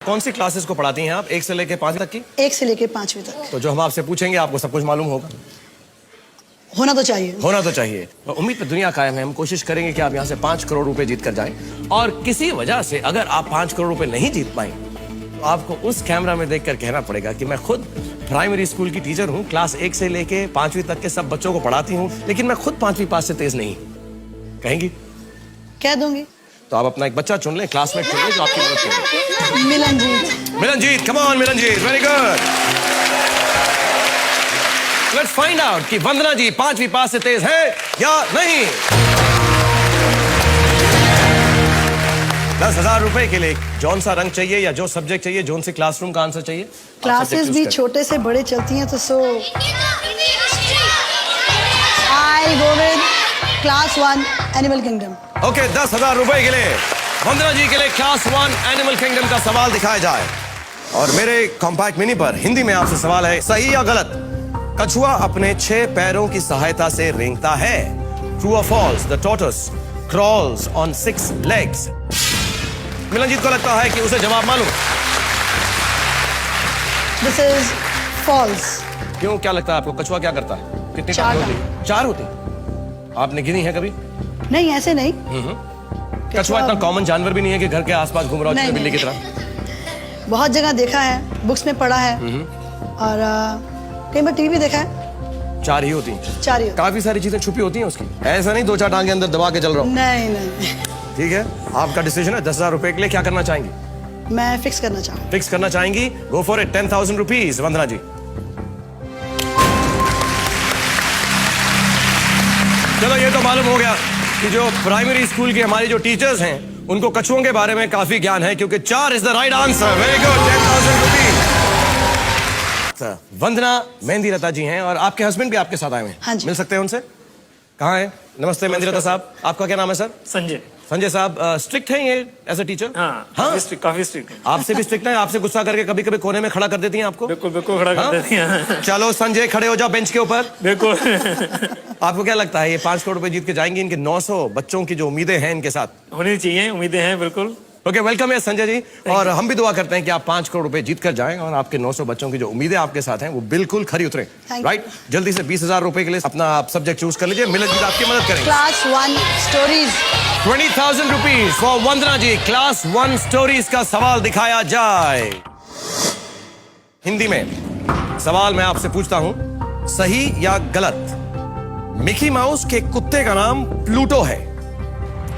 कौन सी क्लासेस को पढ़ाती हैं आप, 1 से लेके 5 तक की? 1 से लेके 5वीं तक। तो जो हम आपसे पूछेंगे आपको सब कुछ मालूम होगा? होना तो चाहिए। होना तो चाहिए। उम्मीद पे दुनिया कायम है। हम कोशिश करेंगे कि आप यहाँ से 5 करोड़ रुपए जीत कर जाएं, और किसी वजह से अगर आप 5 करोड़ रुपए नहीं जीत पाए तो आपको उस कैमरा में देखकर कहना पड़ेगा कि मैं खुद प्राइमरी स्कूल की टीचर हूँ, क्लास 1 से लेके 5वीं तक के सब बच्चों को पढ़ाती हूँ, लेकिन मैं खुद 5वीं पास से तेज नहीं। कहेंगी? कह दूंगी। तो आप अपना एक बच्चा चुन लें, क्लासमेट चुन लें जो आपकी मदद करें। Milanjeet. Milanjeet, come on Milanjeet, very good. Let's find out कि वंदना जी 5वीं पास से तेज है या नहीं। 10,000 रुपए के लिए जौन सा रंग चाहिए या जो सब्जेक्ट चाहिए, जौन सी क्लासरूम का आंसर चाहिए? क्लासेस भी छोटे से बड़े चलती हैं, तो so I go with class 1 animal kingdom. Okay, 10,000 रुपए के लिए वंदना जी के लिए क्लास 1 एनिमल किंगडम का सवाल दिखाया जाए। और मेरे कॉम्पैक्ट मिनी पर हिंदी में आपसे सवाल है, सही या गलत? कछुआ अपने 6 पैरों की सहायता से रेंगता है। ट्रू और false? The tortoise crawls on 6 legs। Milanjeet को लगता है कि उसे जवाब मालूम। This is false. क्यों, क्या लगता है आपको? कछुआ क्या करता है? कितनी 4 टांगें होती? 4 होती? आपने गिनी है कभी? नहीं, ऐसे नहीं। कछुआ इतना कॉमन जानवर भी नहीं है कि घर के आसपास घूम रहा हो बिल्ली की तरह। बहुत जगह देखा है, बुक्स में पढ़ा है, और कई बार टीवी भी देखा है। 4 ही होती हैं। 4 ही। काफी सारी चीजें छुपी होती हैं उसकी, ऐसा नहीं 2-4 टांगे अंदर दबा के चल रहा हूँ। नहीं नहीं, ठीक है, आपका डिसीजन है। 10,000 रुपए के लिए क्या करना चाहेंगी? मैं फिक्स करना चाहूँ। फिक्स करना चाहेंगी? गो फॉर इट। 10,000 रुपीज वंदना जी। चलो, ये तो मालूम हो गया कि जो प्राइमरी स्कूल के हमारी जो टीचर्स हैं उनको कछुओं के बारे में काफी ज्ञान है, क्योंकि 4 is the right answer. Very good, 10,000 rupees. Vandana Mehndi Lata ji हैं और आपके हस्बैंड भी आपके साथ आए हुए हैं। हाँ जी। मिल सकते हैं उनसे? कहाँ है? नमस्ते मेहंदी लता साहब, आपका क्या नाम है सर? संजय। संजय साहब, स्ट्रिक्ट हैं ये एज ए टीचर? हाँ, काफी स्ट्रिक्ट है। आपसे भी स्ट्रिक्ट है? आपसे गुस्सा करके कभी कभी कोने में खड़ा कर देती हैं आपको? बिल्कुल बिल्कुल खड़ा कर देती हैं। चलो संजय, खड़े हो जाओ बेंच के ऊपर। बिल्कुल। आपको क्या लगता है ये 5 करोड़ रुपए जीत के जाएंगे? इनके 900 बच्चों की जो उम्मीदें हैं इनके साथ होनी चाहिए, उम्मीदें हैं बिल्कुल। ओके, वेलकम है संजय जी, और हम भी दुआ करते हैं कि आप 5 करोड़ रुपए जीत कर जाएं और आपके 900 बच्चों की जो उम्मीदें आपके साथ हैं वो बिल्कुल खरी उतरे। राइट, जल्दी से 20,000 रुपए के लिए अपना आप सब्जेक्ट चूज कर लीजिए। मिलनजीत आपकी मदद करेंगे। Class 1 stories. 20,000 rupees for Vandana ji. Class 1 stories का सवाल दिखाया जाए। हिंदी में सवाल मैं आपसे पूछता हूं, सही या गलत? मिकी माउस के कुत्ते का नाम प्लूटो है।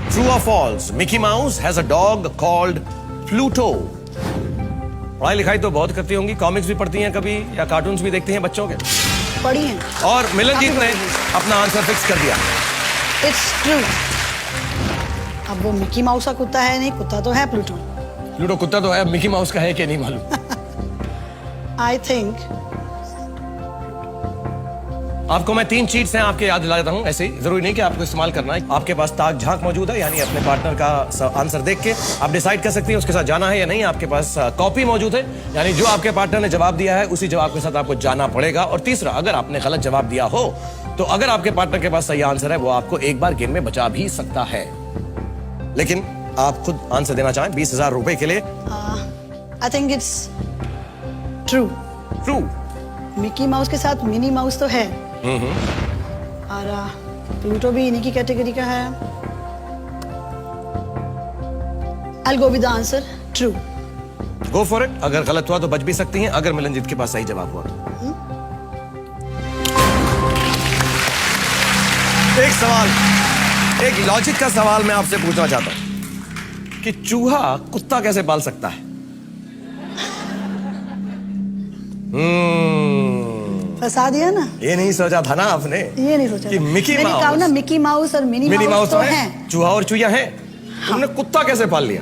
True or false? Mickey Mouse has a dog called Pluto. पढ़ाई लिखाई तो बहुत करती होंगी, कॉमिक्स भी पढ़ती हैं कभी, या कार्टून्स भी देखती हैं बच्चों के? पढ़ी हैं। और मिलनजीत ने अपना आंसर फिक्स कर दिया। It's true. अब वो मिकी माउस का कुत्ता है नहीं, कुत्ता तो है प्लूटो। प्लूटो कुत्ता तो है, मिकी माउस का है कि नहीं मालूम। आई थिंक आपको मैं 3 चीट्स हैं आपके याद दिला देता हूं, ऐसे ही जरूरी नहीं कि आपको इस्तेमाल करना है। आपके पास ताक झांक मौजूद है, यानी अपने पार्टनर का आंसर देख के आप डिसाइड कर सकती हैं उसके साथ जाना है या नहीं। आपके पास कॉपी मौजूद है, यानी जो आपके पार्टनर ने जवाब दिया है उसी जवाब के साथ आपको जाना पड़ेगा। और तीसरा, अगर आपने गलत जवाब दिया हो तो अगर आपके पार्टनर के पास सही आंसर है वो आपको एक बार गेम में बचा भी सकता है। लेकिन आप खुद आंसर देना चाहें 20,000 रुपए के लिए? I think it's true. True. Mickey mouse के साथ मिनी माउस तो है, और प्लूटो भी इन्हीं की कैटेगरी का है। I'll go with the answer true. Go for it. अगर गलत हुआ तो बच भी सकती हैं, अगर मिलनजीत के पास सही जवाब हुआ तो। एक सवाल, एक लॉजिक का सवाल मैं आपसे पूछना चाहता हूं कि चूहा कुत्ता कैसे पाल सकता है? फंसा दिया ना। ये नहीं सोचा था ना आपने? ये नहीं सोचा कि मिकी मैंने कहा ना मिकी माउस और मिनी माउस तो हैं। चूहा और चूहिया हैं। तुमने कुत्ता कैसे पाल लिया?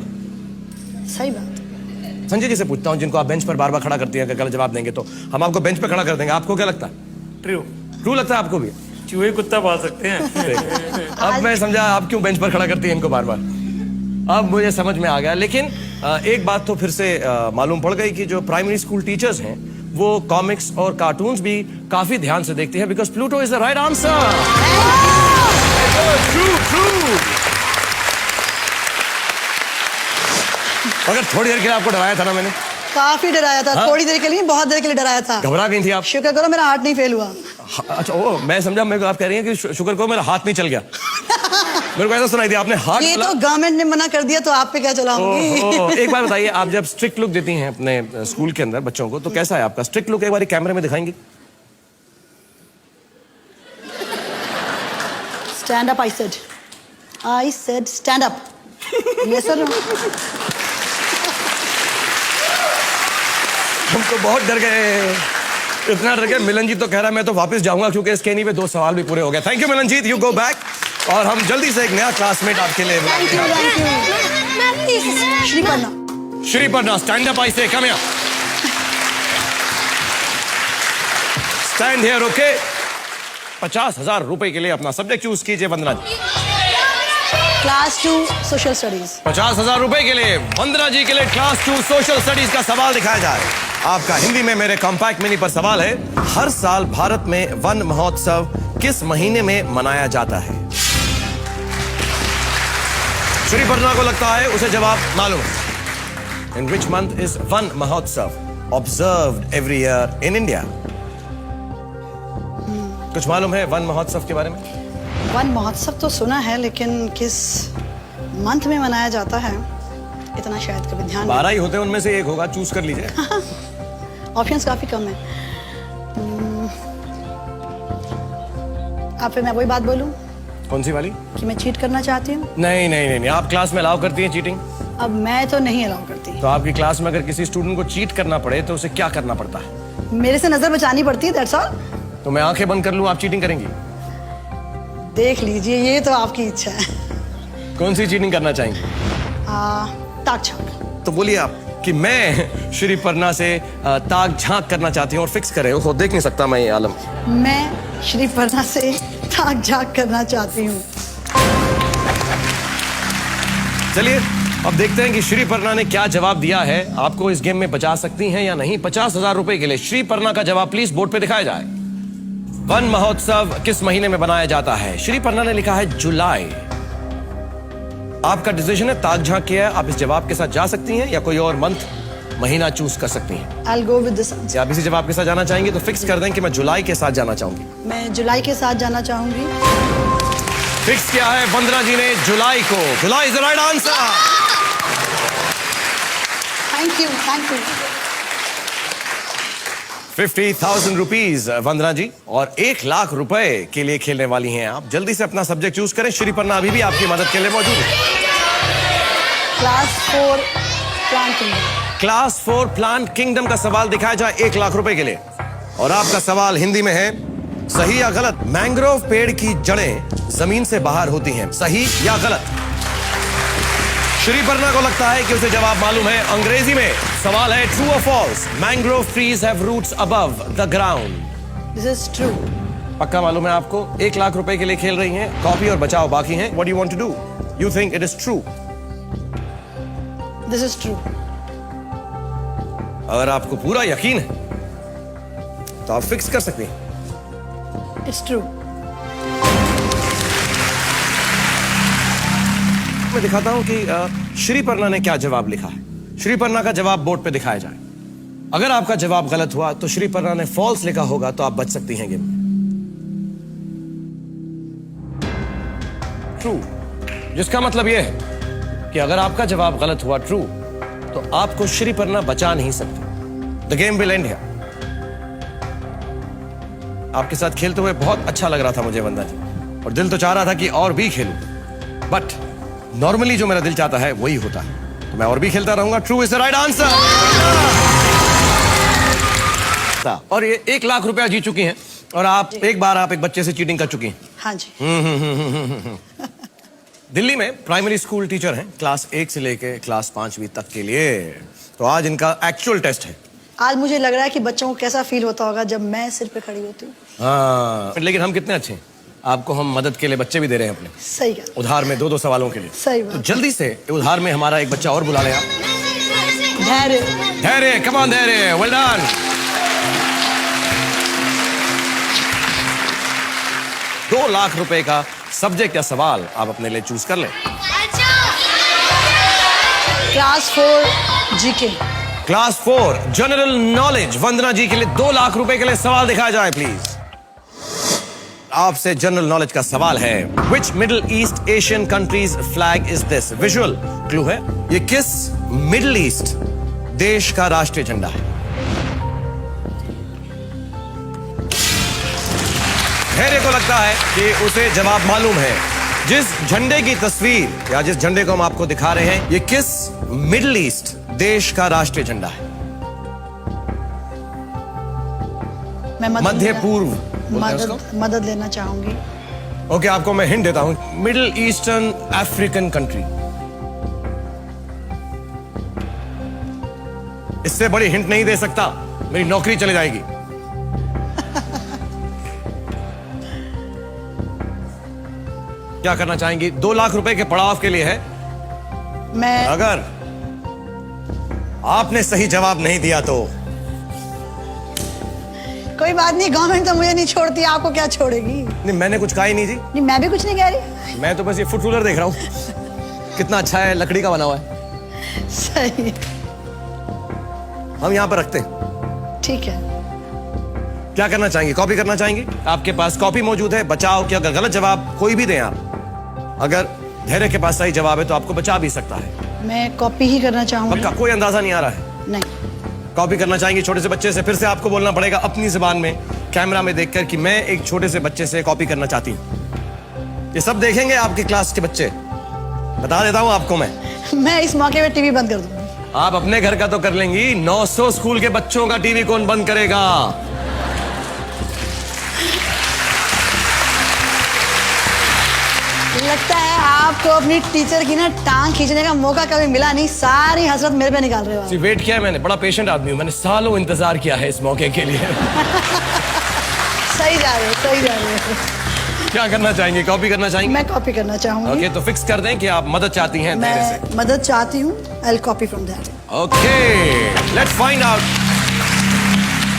सही बात। संजय जी से पूछता हूं, जिनको आप बेंच पर बार बार खड़ा करती हैं, अगर गलत जवाब देंगे तो हम आपको बेंच पर खड़ा कर देंगे। आपको क्या लगता है? ट्रू। ट्रू लगता है आपको भी? चूहे कुत्ता पाल सकते हैं। अब मैं समझा आप क्यों बेंच पर खड़ा करती हैं इनको बार बार। अब मुझे समझ में आ गया। लेकिन एक बात तो फिर से मालूम पड़ गई कि जो प्राइमरी स्कूल टीचर्स हैं वो कॉमिक्स और कार्टून्स भी काफी ध्यान से देखते हैं, because Pluto is the right answer. True true. मगर थोड़ी देर के लिए आपको डराया था ना मैंने, काफी डराया था। हाँ? थोड़ी देर के लिए, बहुत देर के लिए डराया था। घबरा गई थी आप? शुक्र करो मेरा हार्ट नहीं फेल हुआ। अच्छा, ओ मैं समझा, मेरे को आप कह रही हैं कि शुक्र करो मेरा हाथ नहीं चल गया। मेरे को ऐसा सुनाई दिया आपने हाथ। ये तो गवर्नमेंट ने मना कर दिया, तो आप पे क्या चलाऊंगी। एक बार बताइए, आप जब स्ट्रिक्ट लुक देती हैं अपने स्कूल के अंदर बच्चों को, तो कैसा है आपका स्ट्रिक्ट लुक? एक बार कैमरे में दिखाएंगी? Stand up, I said stand up. Yes sir. हम तो बहुत डर गए, इतना डर गए। मिलनजीत तो कह रहा है मैं तो वापस जाऊंगा, क्योंकि इसके नहीं पे 2 सवाल भी पूरे हो गए। Thank you Milanjeet, you go back. और हम जल्दी से एक नया क्लासमेट आपके लिए thank you. Shriparna. Shriparna, stand up, I say come here, stand here, okay. 50,000 रुपए के लिए अपना सब्जेक्ट चूज कीजिए Vandana ji. Class 2 social studies. 50,000 रुपए के लिए वंदना जी के लिए क्लास 2 सोशल स्टडीज का सवाल दिखाया जाए। आपका हिंदी में मेरे कॉम्पैक्ट मिनी पर सवाल है, हर साल भारत में वन महोत्सव किस महीने में मनाया जाता है? श्रीपर्णा को लगता है उसे जवाब मालूम है। इन विच मंथ इज वन महोत्सव observed every year in India? कुछ मालूम है वन महोत्सव के बारे में? वन महोत्सव तो सुना है, लेकिन किस मंथ में मनाया जाता है इतना शायद कभी ध्यान 12 ही होते हैं, उनमें से एक होगा, चूज कर लीजिए। ऑप्शंस काफी कम है। आप फिर मैं वही बात बोलूं कौन सी वाली? कि मैं चीट करना चाहती हूँ। नहीं नहीं नहीं, नहीं। आप क्लास में अलाउ करती हैं चीटिंग? अब मैं तो नहीं अलाउ करती। तो आपकी क्लास में अगर किसी स्टूडेंट को चीट करना पड़े तो उसे क्या करना पड़ता है? मेरे से नजर बचानी पड़ती है, दैट्स ऑल। तो मैं आंखें बंद कर लूं, आप चीटिंग करेंगी? देख लीजिए, ये तो आपकी इच्छा है। कौन सी चीटिंग करना चाहेंगी? ताक झांक। तो बोलिए आप कि मैं श्रीपर्णा से ताक झांक करना चाहती हूँ और फिक्स करे। वो देख नहीं सकता मैं ये आलम। मैं श्रीपर्णा से ताक झांक करना चाहती हूँ। चलिए अब देखते हैं कि श्रीपर्णा ने क्या जवाब दिया है। आपको इस गेम में बचा सकती हैं या नहीं। 50,000 रुपए के लिए श्रीपर्णा का जवाब प्लीज बोर्ड पे दिखाया जाए। वन महोत्सव किस महीने में बनाया जाता है? श्रीपर्णा ने लिखा है जुलाई। आपका डिसीजन है, ताक झांक किया है। आप इस जवाब के साथ जा सकती हैं या कोई और मंथ महीना चूज कर सकती हैं। I'll go with this answer. या आप इसी जवाब के साथ जाना चाहेंगे तो फिक्स कर दें कि मैं जुलाई के साथ जाना चाहूंगी। मैं जुलाई के साथ जाना चाहूंगी। फिक्स किया है वंदना जी ने जुलाई को। July is the right answer. Thank you, thank you. 50,000 rupees Vandana ji, और 1 लाख रुपए के लिए खेलने वाली हैं आप। जल्दी से अपना सब्जेक्ट चूज करें। श्रीपर्णा अभी भी आपकी मदद के लिए मौजूद है। Class 4 plant kingdom. Class 4 plant kingdom का सवाल दिखाया जाए 1 लाख रुपए के लिए। और आपका सवाल हिंदी में है, सही या गलत? मैंग्रोव पेड़ की जड़ें जमीन से बाहर होती हैं, सही या गलत? श्रीपर्णा को लगता है कि उसे जवाब मालूम है। अंग्रेजी में सवाल है, ट्रू और false? Mangrove trees have roots above the ground. This is true. पक्का मालूम है आपको? 1 लाख रुपए के लिए खेल रही हैं। कॉपी और बचाओ बाकी हैं। What do you want to do? You think it is true? This is true. अगर आपको पूरा यकीन है तो आप फिक्स कर सकते हैं। It's true. मैं दिखाता हूं कि श्रीपर्णा ने क्या जवाब लिखा है। श्रीपर्णा का जवाब बोर्ड पे दिखाया जाए। अगर आपका जवाब गलत हुआ तो श्रीपर्णा ने फॉल्स लिखा होगा, तो आप बच सकती हैं गेम में। ट्रू, जिसका मतलब यह है कि अगर आपका जवाब गलत हुआ ट्रू, तो आपको श्रीपर्णा बचा नहीं सकती। The game will and here. आपके साथ खेलते हुए बहुत अच्छा लग रहा था मुझे वंदना जी, और दिल तो चाह रहा था कि और भी खेलूं, बट नॉर्मली जो मेरा दिल चाहता है वही होता है, तो मैं और भी खेलता रहूंगा। True is the right answer. और ये 1 लाख रुपया जीत चुकी हैं, और आप एक बार आप एक बच्चे से चीटिंग कर चुकी हैं। हाँ जी। दिल्ली में प्राइमरी स्कूल टीचर हैं, क्लास 1 से लेके क्लास 5वीं तक के लिए। तो आज इनका एक्चुअल टेस्ट है। आज मुझे लग रहा है कि बच्चों को कैसा फील होता होगा जब मैं सिर पे खड़ी होती हूँ। हाँ, लेकिन हम कितने अच्छे हैं, आपको हम मदद के लिए बच्चे भी दे रहे हैं अपने। सही है। उधार में 2-2 सवालों के लिए। सही बात। तो जल्दी से उधार में हमारा एक बच्चा और बुला लें आप। धैर्य। धैर्य, कम ऑन धैर्य, वेल डन। $2 लाख रुपए का सब्जेक्ट या सवाल आप अपने लिए चूज कर लें। Class 4 GK. Class 4 general knowledge Vandana ji के लिए 2 लाख रुपए के लिए सवाल दिखाया जाए प्लीज। आपसे जनरल नॉलेज का सवाल है, which Middle East Asian countries flag is this? Visual clue है, ये किस मिडिल ईस्ट देश का राष्ट्रीय झंडा है? धैर्य को लगता है कि उसे जवाब मालूम है। जिस झंडे की तस्वीर या जिस झंडे को हम आपको दिखा रहे हैं, ये किस मिडिल ईस्ट देश का राष्ट्रीय झंडा है? मैं मध्य पूर्व मदद लेना चाहूंगी। ओके, आपको मैं हिंट देता हूं, मिडिल ईस्टर्न अफ्रीकन कंट्री। इससे बड़ी हिंट नहीं दे सकता, मेरी नौकरी चली जाएगी। क्या करना चाहेंगी? 2 लाख रुपए के पड़ाव के लिए है। मैं अगर आपने सही जवाब नहीं दिया तो कोई बात नहीं, गवर्नमेंट तो मुझे नहीं छोड़ती, आपको क्या छोड़ेगी? नहीं, मैंने कुछ कहा ही नहीं जी। नहीं, मैं भी कुछ नहीं कह रही। मैं तो बस ये फुट रूलर देख रहा हूं, कितना अच्छा है, लकड़ी का बना हुआ है। सही, हम यहां पर रखते हैं। ठीक है। क्या करना चाहेंगे? कॉपी करना चाहेंगे? आपके पास कॉपी मौजूद है, बचाव कि अगर गलत जवाब कोई भी दें आप, अगर धैर्य के पास सही जवाब है तो आपको बचा भी सकता है। मैं कॉपी ही करना चाहूंगी। पक्का? कोई अंदाजा नहीं आ रहा है? नहीं। कॉपी करना चाहेंगे छोटे से बच्चे से? फिर से आपको बोलना पड़ेगा अपनी जुबान में, कैमरा में देखकर कि मैं एक छोटे से बच्चे से कॉपी करना चाहती हूँ। ये सब देखेंगे आपकी क्लास के बच्चे, बता देता हूँ आपको मैं इस मौके पे टीवी बंद कर दूंगी। आप अपने घर का तो कर लेंगी, 900 स्कूल के बच्चों का टीवी कौन बंद करेगा? लगता है आपको अपनी टीचर की ना टांग खींचने का मौका कभी मिला नहीं, सारी हसरत मेरे पे निकाल रहे हो आप। वेट किया है मैंने, बड़ा पेशेंट आदमी हूं, मैंने सालों इंतजार किया है इस मौके के लिए। सही जा रहे हो, सही जा रहे हो। क्या करना चाहेंगे? कॉपी करना चाहेंगे? मैं कॉपी करना चाहूंगी। ओके, तो फिक्स कर दें कि आप मदद चाहती हैं धैर्य से। मैं मदद चाहती हूँ। आई विल कॉपी फ्रॉम धैर्य। ओके, लेट्स फाइंड आउट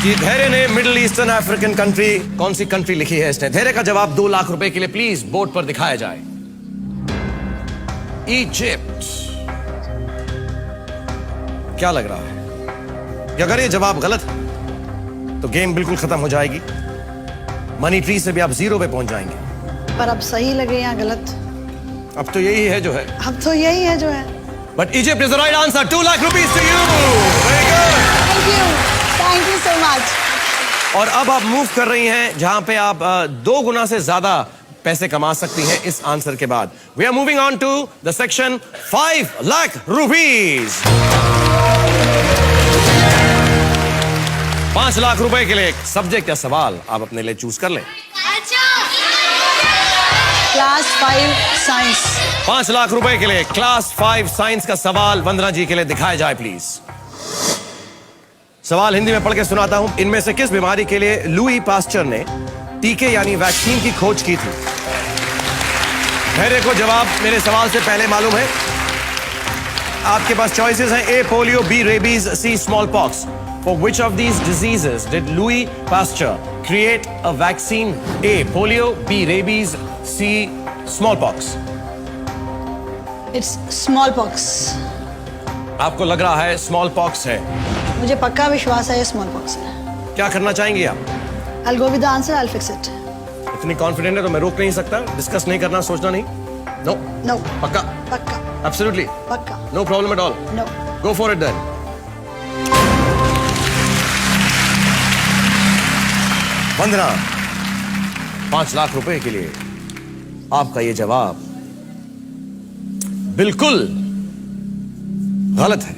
कि धैर्य ने मिडिल ईस्टर्न अफ्रीकन कंट्री, कौन सी कंट्री लिखी है इसने? धैर्य का जवाब 2 लाख रुपए के लिए प्लीज बोर्ड पर दिखाया जाए। इजिप्ट। क्या लग रहा है कि अगर ये जवाब गलत है तो गेम बिल्कुल खत्म हो जाएगी, मनी ट्री से भी आप 0 पे पहुंच जाएंगे। पर अब सही लगे या गलत, अब तो यही है जो है। अब तो यही है जो है। But Egypt is the right answer. 2 lakh rupees to you. Very good, thank you so much. और अब आप मूव कर रही हैं जहां पे आप 2 गुना से ज्यादा पैसे कमा सकती हैं इस आंसर के बाद। We are moving on to the section 5 lakh rupees. 5 lakh रुपए के लिए सब्जेक्ट या सवाल आप अपने लिए चूज कर लें। Class 5 science. 5 लाख रुपए के लिए क्लास 5 साइंस का सवाल वंदना जी के लिए दिखाया जाए प्लीज। सवाल हिंदी में पढ़ के सुनाता हूं। इनमें से किस बीमारी के लिए लुई पास्चर ने टीके यानी वैक्सीन की खोज की थी? धैर्य को जवाब मेरे सवाल से पहले मालूम है। आपके पास चॉइसेस हैं, A polio, B rabies, C smallpox. For which of these diseases did Louis Pasteur create a vaccine? A polio, B rabies, C smallpox. It's smallpox. आपको लग रहा है स्मॉल पॉक्स है? मुझे पक्का विश्वास है ये स्मॉल पॉक्स है। क्या करना चाहेंगे आप? I'll go with the answer, I'll fix it. इतनी कॉन्फिडेंट है तो मैं रोक नहीं सकता। डिस्कस नहीं करना, सोचना नहीं। No No. पक्का? पक्का। एब्सोल्युटली पक्का। No problem at all. No. Go for it then. Vandana, 5 lakh रुपए के लिए आपका ये जवाब बिल्कुल गलत है।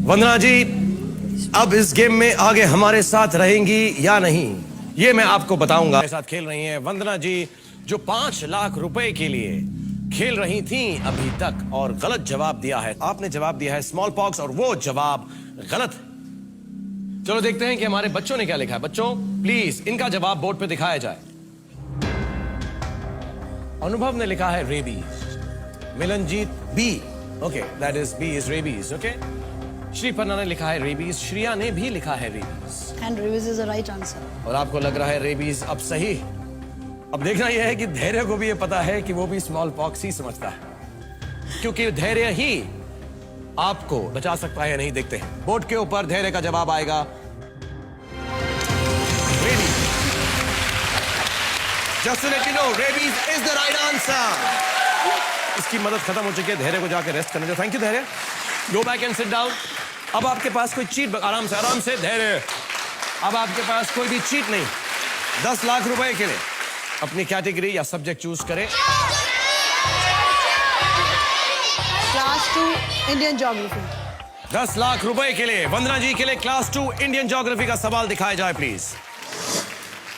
वंदना जी अब इस गेम में आगे हमारे साथ रहेंगी या नहीं, ये मैं आपको बताऊंगा। मेरे साथ खेल रही हैं वंदना जी, जो 5 लाख रुपए के लिए खेल रही थी अभी तक और गलत जवाब दिया है। आपने जवाब दिया है स्मॉल पॉक्स और वो जवाब गलत है। चलो देखते हैं कि हमारे बच्चों ने क्या लिखा है। बच्चों प्लीज इनका जवाब बोर्ड पे दिखाया जाए। अनुभव ने लिखा है rabies. Milanjeet B, okay that is B is rabies. Okay, Shriparna ने लिखा है रेबीज, श्रिया ने भी लिखा है rabies. And rabies is the right answer. और आपको लग रहा है रेबीज अब सही? अब देखना यह है कि धैर्य को भी ये पता है कि वो भी स्मॉल पॉक्स ही समझता है, क्योंकि धैर्य ही आपको बचा सकता है या नहीं, देखते हैं। बोर्ड के ऊपर धैर्य का जवाब आएगा rabies. Just to let you know, rabies is the right answer. इसकी मदद खत्म हो चुकी है, धैर्य को जाकर रेस्ट करने दो। थैंक यू धैर्य, go back and sit down. अब आपके पास कोई चीट, आराम से धैर्य, अब आपके पास कोई भी चीट नहीं। 10 लाख रुपए के लिए अपनी कैटेगरी या सब्जेक्ट चूज करें। Class 2 Indian geography. 10 लाख रुपए के लिए वंदना जी के लिए क्लास 2 इंडियन ज्योग्राफी का सवाल दिखाया जाए प्लीज।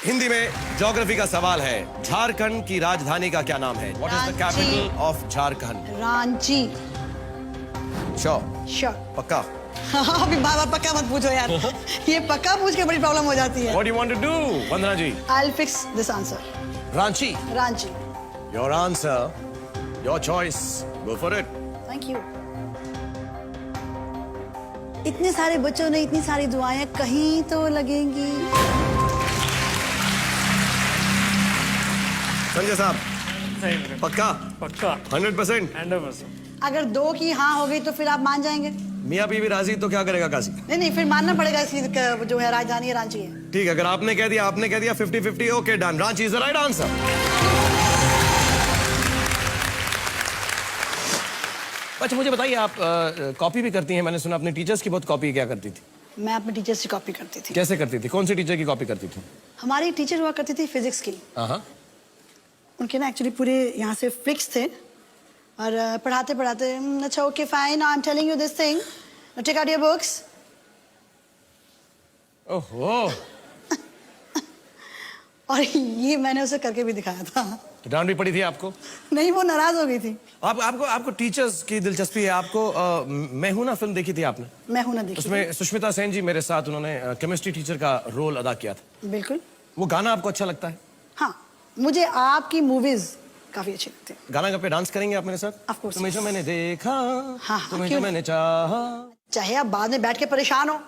हिंदी में ज्योग्राफी का सवाल है, झारखंड की राजधानी का क्या नाम है? What is the capital of Jharkhand? Ranchi. Sure? पक्का? अभी बाबा पक्का मत पूछो यार। ये पक्का पूछ के बड़ी प्रॉब्लम हो जाती है। What do you want to do, Vandana ji? I'll fix this answer. Ranchi? Ranchi. Your answer, your choice. Go for it. Thank you. इतने सारे बच्चों ने इतनी सारी दुआएं कहीं तो लगेंगी। संजय साहब, सही पक्का? पक्का 100%? 100%। अगर 2 की हाँ हो गई तो फिर आप मान जाएंगे? मियाँ बीवी राजी तो क्या करेगा काशी? नहीं, फिर मानना पड़ेगा इसकी जो है राजधानी है रांची है। ठीक है, अगर आपने कह दिया 50-50, okay done, Ranchi is the right answer. अच्छा मुझे बताइए, आप कॉपी भी करती हैं? मैंने सुना अपने टीचर्स की बहुत कॉपी क्या करती थी? मैं अपने टीचर से कॉपी करती थी। कैसे करती थी? कौन सी टीचर की कॉपी करती थी? हमारी टीचर हुआ करती थी फिजिक्स की। हाँ। उनके ना एक्चुअली पूरे यहाँ से फिक्स थे और पढ़ाते पढ़ाते अच्छा okay fine, I am telling you this thing, take out your books. ओहो। और ये मैंने उसे करके भी दिखाया था। तो डांट भी पड़ी थी आपको? नहीं, वो नाराज हो गई थी। आपको टीचर्स की दिलचस्पी है। आपको मैं हूं ना फिल्म देखी थी आपने? मैं हूं ना देखी। उसमें सुष्मिता सेन जी मेरे साथ, उन्होंने केमिस्ट्री टीचर का रोल अदा किया था। बिल्कुल। वो गाना आपको अच्छा लगता है? हाँ, मुझे आपकी मूवीज काफी अच्छी लगती है। गाना पे डांस करेंगे आप मेरे साथ? Of course, तुम्हें जो yes. मैंने देखा, हाँ, तुम्हें जो क्यों? मैंने चाहा। चाहे आप बाद में बैठ के परेशान हो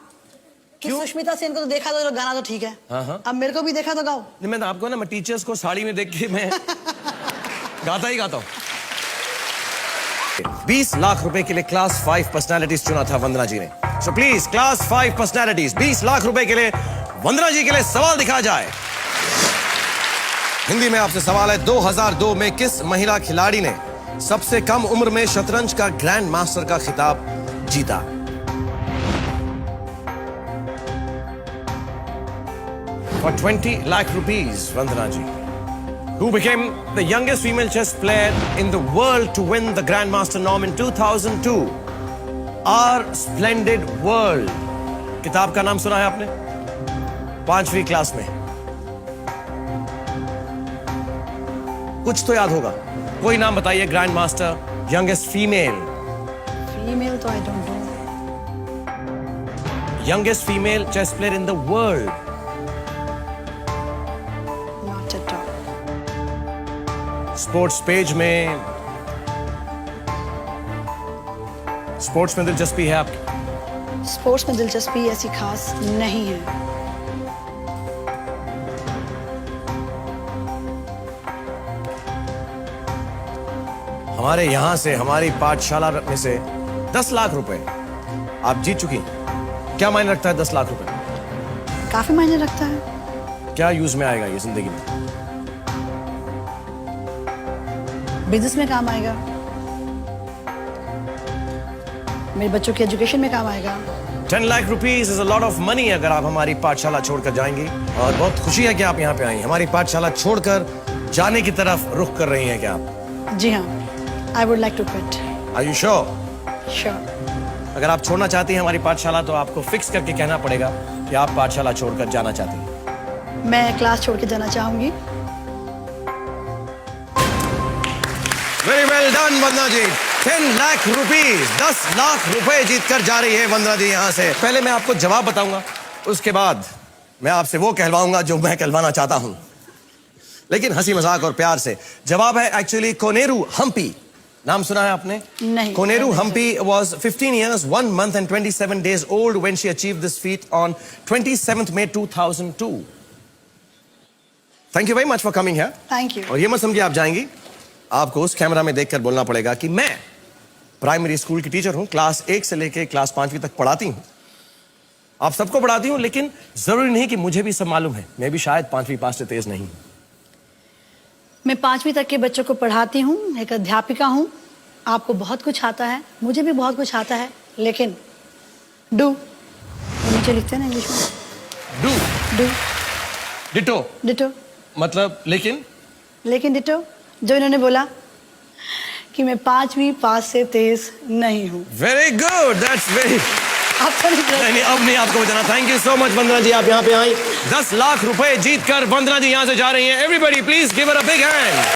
कि सुष्मिता सेन को तो देखा तो गाना तो ठीक है, हाँ। अब मेरे को भी देखा तो गाओ। नहीं, मैं तो आपको ना, मैं टीचर्स को साड़ी में देख के मैं गाता ही गाता हूँ। 20 लाख रुपए के लिए क्लास 5 पर्सनालिटीज चुना था वंदना जी ने। So please class 5 personalities, 20 lakh रुपए के लिए वंदना जी के लिए सवाल दिखाया जाए। हिंदी में आपसे सवाल है, 2002 में किस महिला खिलाड़ी ने सबसे कम उम्र में शतरंज का ग्रैंड मास्टर का खिताब जीता? For 20 lakh rupees, Vandana ji, who became the youngest female chess player in the world to win the Grandmaster Norm in 2002. Our Splendid World. किताब का नाम सुना है आपने? 5वीं क्लास में। कुछ तो याद होगा, कोई नाम बताइए। Grandmaster, youngest female. Female तो I don't know. Youngest female chess player in the world. Not at all. Sports page में, स्पोर्ट्स में दिलचस्पी है आपकी? स्पोर्ट्स में दिलचस्पी ऐसी खास नहीं है। हमारे यहां से, हमारी पाठशाला में से 10 लाख रुपए आप जीत चुकी। क्या मायने रखता है 10 लाख रुपए? काफी मायने रखता है। क्या यूज में आएगा ये जिंदगी में? बिजनेस में काम आएगा, मेरे बच्चों के एजुकेशन में काम आएगा। 10 lakh rupees is a lot of money अगर आप हमारी पाठशाला छोड़कर जाएंगी। और बहुत खुशी है कि आप यहाँ पे आई। हमारी पाठशाला छोड़कर जाने की तरफ रुख कर रही हैं क्या आप? जी हाँ, I would like to quit. Are you sure? Sure. अगर आप छोड़ना चाहती हैं हमारी पाठशाला तो आपको फिक्स करके कहना पड़ेगा कि आप पाठशाला छोड़कर जाना चाहती हैं। मैं क्लास छोड़ के जाना चाहूंगी। वेरी वेल डन वंदना जी। 10 लाख रुपीज, 10 लाख रुपए जीत कर जा रही है वंदना जी यहाँ से। पहले मैं आपको जवाब बताऊंगा, उसके बाद मैं आपसे वो कहलवाऊंगा जो मैं कहलवाना चाहता हूं, लेकिन हंसी मजाक और प्यार से। जवाब है एक्चुअली कोनेरू हम्पी। नाम सुना है आपने? नहीं। Koneru Humpy was 15 years, 1 month and 27 days old when she achieved this feat on 27th May 2002. Thank you very much for coming here. Thank you. और ये मत समझिए आप जाएंगी, आपको उस कैमरा में देखकर बोलना पड़ेगा कि मैं प्राइमरी स्कूल की टीचर हूं, क्लास 1 से लेकर क्लास 5वीं तक पढ़ाती हूं। आप सबको पढ़ाती हूं, लेकिन जरूरी नहीं कि मुझे भी सब मालूम है। मैं भी शायद 5वीं पास से तेज नहीं हूं। मैं 5वीं तक के बच्चों को पढ़ाती हूँ, एक अध्यापिका हूँ। आपको बहुत कुछ आता है, मुझे भी बहुत कुछ आता है, लेकिन डू नीचे लिखते हैं ना इंग्लिश में, डू डू डिटो डिटो, मतलब लेकिन डिटो जो इन्होंने बोला कि मैं 5वीं पास से तेज नहीं हूँ। Very good, that's very. आप तो नहीं, अब नहीं आपको बताना। थैंक यू सो मच वंदना जी, आप यहाँ पे आई। 10 लाख रुपए जीतकर वंदना जी यहाँ से जा रही हैं। Everybody please give her a big hand.